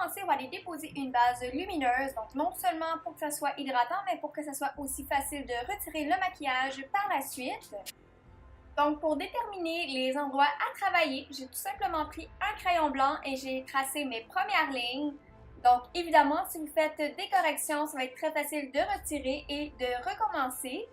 commencer, on va aller déposer une base lumineuse, donc non seulement pour que ça soit hydratant, mais pour que ça soit aussi facile de retirer le maquillage par la suite. Donc pour déterminer les endroits à travailler, j'ai tout simplement pris un crayon blanc et j'ai tracé mes premières lignes. Donc évidemment, si vous faites des corrections, ça va être très facile de retirer et de recommencer.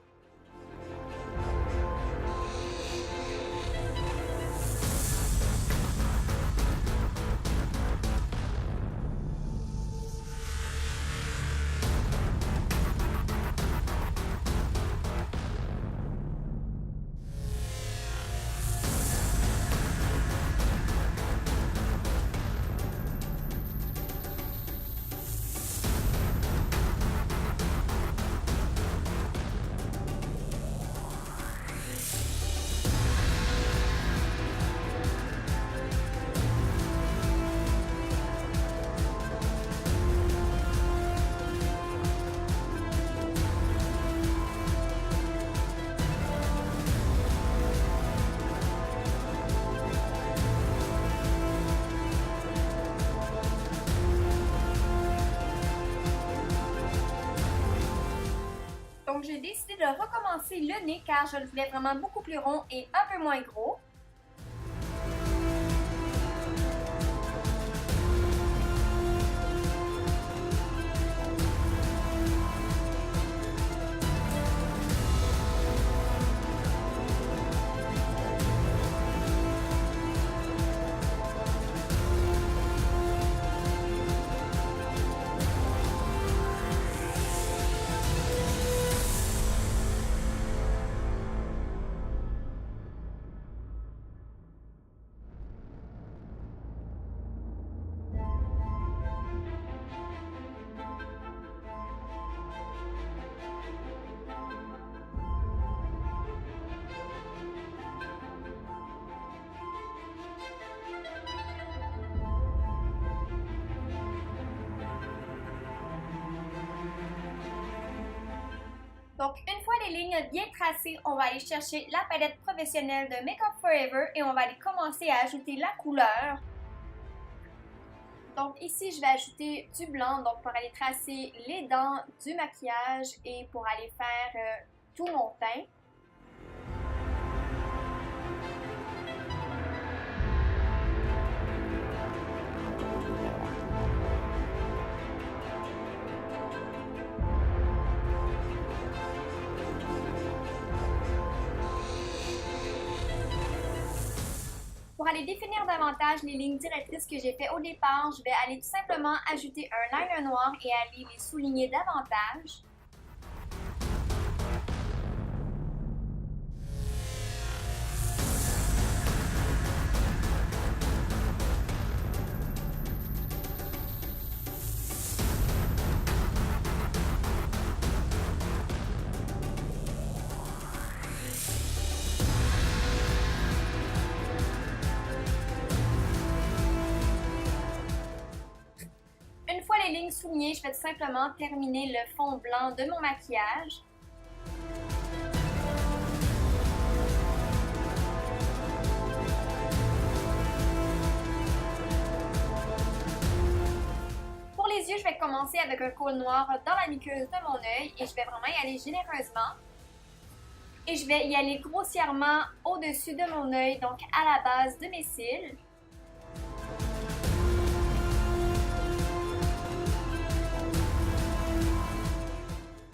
Donc j'ai décidé de recommencer le nez car je le voulais vraiment beaucoup plus rond et un peu moins gros. Donc, une fois les lignes bien tracées, on va aller chercher la palette professionnelle de Make Up For Ever et on va aller commencer à ajouter la couleur. Donc ici, je vais ajouter du blanc donc pour aller tracer les dents du maquillage et pour aller faire tout mon teint. Pour aller définir davantage les lignes directrices que j'ai fait au départ, je vais aller tout simplement ajouter un liner noir et aller les souligner davantage. Une fois les lignes soulignées, je vais tout simplement terminer le fond blanc de mon maquillage. Pour les yeux, je vais commencer avec un cône noir dans la muqueuse de mon œil et je vais vraiment y aller généreusement. Et je vais y aller grossièrement au-dessus de mon œil, donc à la base de mes cils.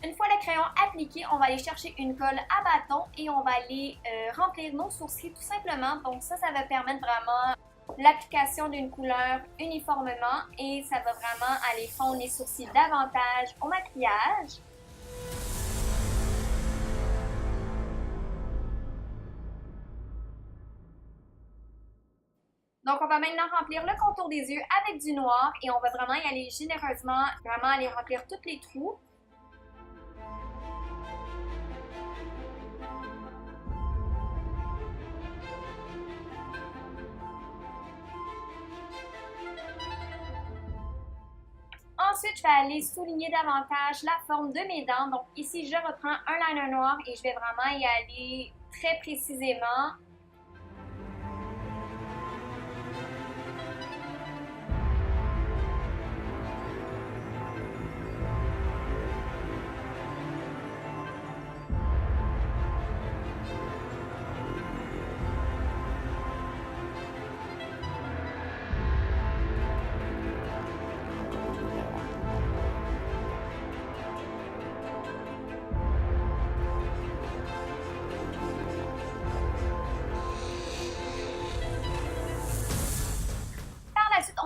Une fois le crayon appliqué, on va aller chercher une colle à bâton et on va aller remplir nos sourcils tout simplement. Donc ça va permettre vraiment l'application d'une couleur uniformément et ça va vraiment aller fondre les sourcils davantage au maquillage. Donc, on va maintenant remplir le contour des yeux avec du noir et on va vraiment y aller généreusement, vraiment aller remplir tous les trous. Ensuite, je vais aller souligner davantage la forme de mes dents. Donc ici, je reprends un liner noir et je vais vraiment y aller très précisément.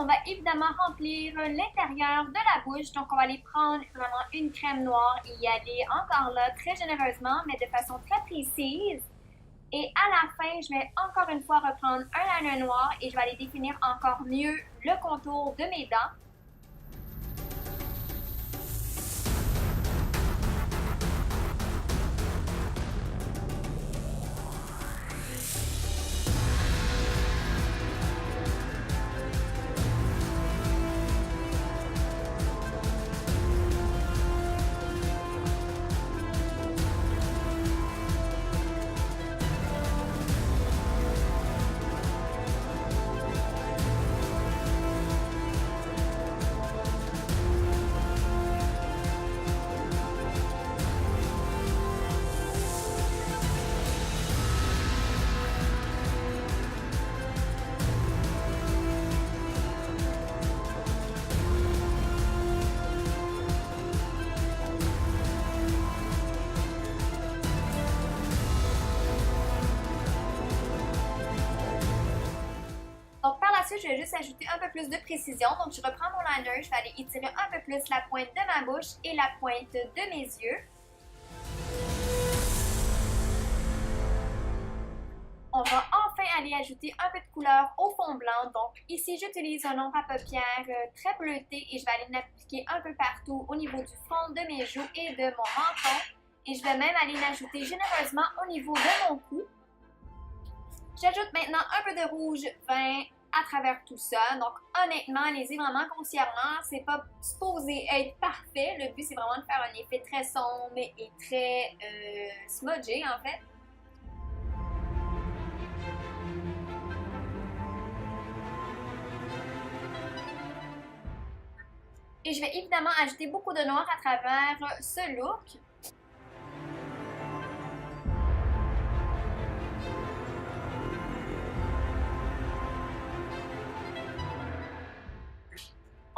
on va évidemment remplir l'intérieur de la bouche. Donc, on va aller prendre vraiment une crème noire et y aller encore là très généreusement, mais de façon très précise. Et à la fin, je vais encore une fois reprendre un liner noir et je vais aller définir encore mieux le contour de mes dents. Donc, par la suite, je vais juste ajouter un peu plus de précision. Donc, je reprends mon liner, je vais aller étirer un peu plus la pointe de ma bouche et la pointe de mes yeux. On va enfin aller ajouter un peu de couleur au fond blanc. Donc, ici, j'utilise un ombre à paupières très bleuté et je vais aller l'appliquer un peu partout au niveau du front de mes joues et de mon menton. Et je vais même aller l'ajouter généreusement au niveau de mon cou. J'ajoute maintenant un peu de rouge vin à travers tout ça. Donc, honnêtement, allez-y vraiment consciemment. C'est pas supposé être parfait. Le but, c'est vraiment de faire un effet très sombre et très smudgé, en fait. Et je vais évidemment ajouter beaucoup de noir à travers ce look.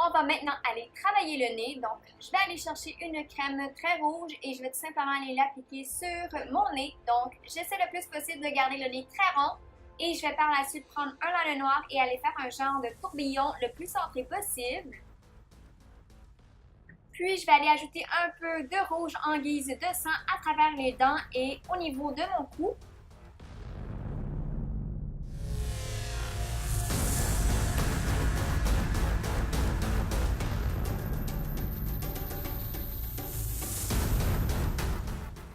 On va maintenant aller travailler le nez. Donc, je vais aller chercher une crème très rouge et je vais tout simplement aller l'appliquer sur mon nez. Donc, j'essaie le plus possible de garder le nez très rond. Et je vais par la suite prendre un liner noir et aller faire un genre de tourbillon le plus centré possible. Puis, je vais aller ajouter un peu de rouge en guise de sang à travers les dents et au niveau de mon cou.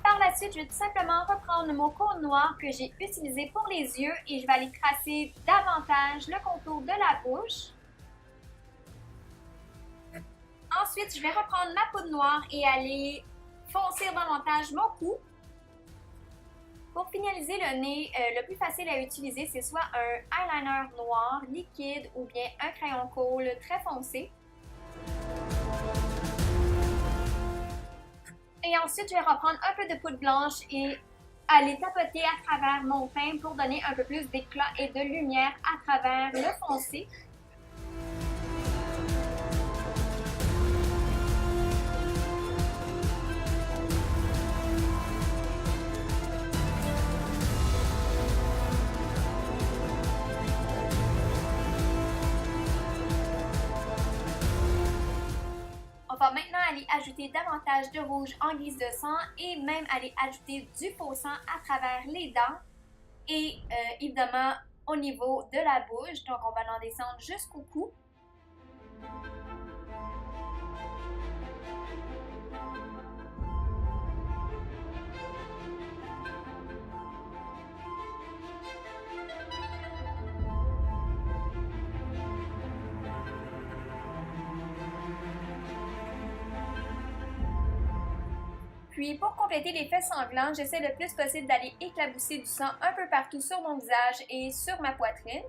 Par la suite, je vais tout simplement reprendre mon cône noir que j'ai utilisé pour les yeux et je vais aller tracer davantage le contour de la bouche. Ensuite, je vais reprendre ma poudre noire et aller foncer davantage mon cou. Pour finaliser le nez, le plus facile à utiliser, c'est soit un eyeliner noir liquide ou bien un crayon colle très foncé. Et ensuite, je vais reprendre un peu de poudre blanche et aller tapoter à travers mon teint pour donner un peu plus d'éclat et de lumière à travers le foncé. On va maintenant aller ajouter davantage de rouge en guise de sang et même aller ajouter du faux sang à travers les dents et évidemment au niveau de la bouche. Donc on va en descendre jusqu'au cou. Puis pour compléter l'effet sanglant, j'essaie le plus possible d'aller éclabousser du sang un peu partout sur mon visage et sur ma poitrine.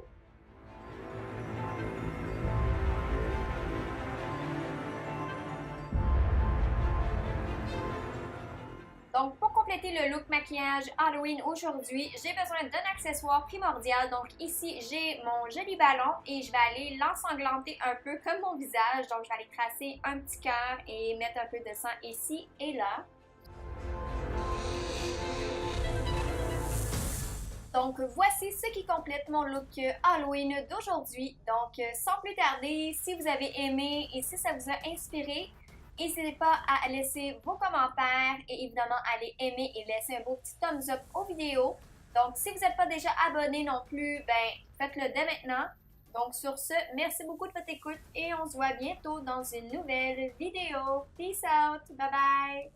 Donc pour compléter le look maquillage Halloween aujourd'hui, j'ai besoin d'un accessoire primordial. Donc ici, j'ai mon joli ballon et je vais aller l'ensanglanter un peu comme mon visage. Donc je vais aller tracer un petit cœur et mettre un peu de sang ici et là. Donc voici ce qui complète mon look Halloween d'aujourd'hui. Donc sans plus tarder, si vous avez aimé et si ça vous a inspiré, n'hésitez pas à laisser vos commentaires et évidemment aller aimer et laisser un beau petit thumbs up aux vidéos. Donc si vous n'êtes pas déjà abonné non plus, ben faites-le dès maintenant. Donc sur ce, merci beaucoup de votre écoute et on se voit bientôt dans une nouvelle vidéo. Peace out, bye bye!